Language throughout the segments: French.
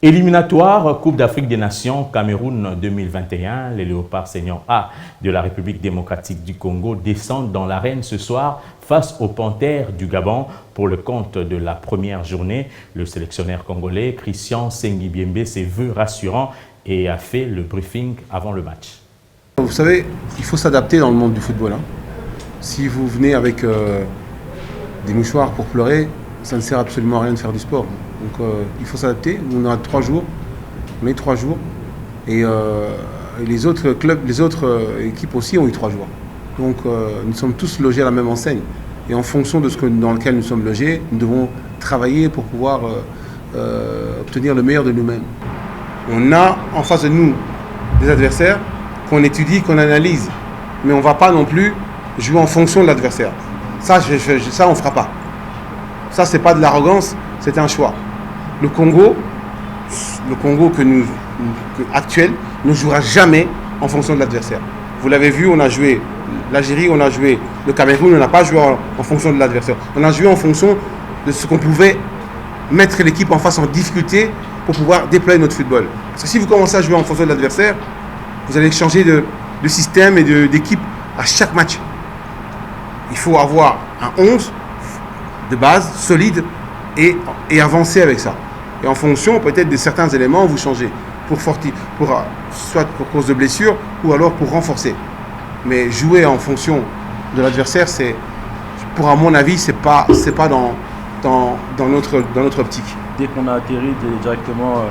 Éliminatoire Coupe d'Afrique des Nations Cameroun 2021, les Léopards Senior A de la République démocratique du Congo descendent dans l'arène ce soir face aux Panthères du Gabon pour le compte de la première journée. Le sélectionneur congolais Christian Sengibiembe s'est vu rassurant et a fait le briefing avant le match. Vous savez, il faut s'adapter dans le monde du football. Si vous venez avec des mouchoirs pour pleurer, ça ne sert absolument à rien de faire du sport. Donc il faut s'adapter. On a 3 jours. On a eu 3 jours. Et les autres clubs, les autres équipes aussi ont eu 3 jours. Donc nous sommes tous logés à la même enseigne. Et en fonction de dans lequel nous sommes logés, nous devons travailler pour pouvoir obtenir le meilleur de nous-mêmes. On a en face de nous des adversaires qu'on étudie, qu'on analyse. Mais on ne va pas non plus jouer en fonction de l'adversaire. Ça, on ne fera pas. Ça, ce n'est pas de l'arrogance, c'est un choix. Le Congo actuel ne jouera jamais en fonction de l'adversaire. Vous l'avez vu, on a joué l'Algérie, on a joué le Cameroun, on n'a pas joué en fonction de l'adversaire. On a joué en fonction de ce qu'on pouvait mettre l'équipe en face en difficulté pour pouvoir déployer notre football. Parce que si vous commencez à jouer en fonction de l'adversaire, vous allez changer de système et d'équipe à chaque match. Il faut avoir un 11 de base, solide, et avancer avec ça. Et en fonction peut-être de certains éléments, vous changez soit pour cause de blessure ou alors pour renforcer. Mais jouer en fonction de l'adversaire, à mon avis, c'est pas dans notre optique. Dès qu'on a atterri, directement,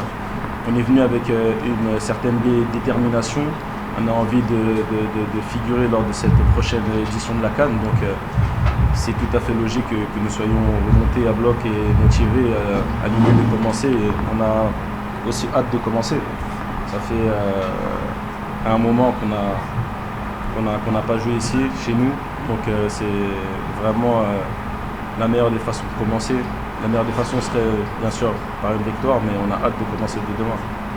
on est venu avec une certaine détermination. On a envie de figurer lors de cette prochaine édition de la CAN. Donc c'est tout à fait logique que nous soyons remontés à bloc et motivés à l'idée de commencer. Et on a aussi hâte de commencer. Ça fait un moment qu'on n'a pas joué ici, chez nous. Donc c'est vraiment la meilleure des façons de commencer. La meilleure des façons serait bien sûr par une victoire, mais on a hâte de commencer dès demain.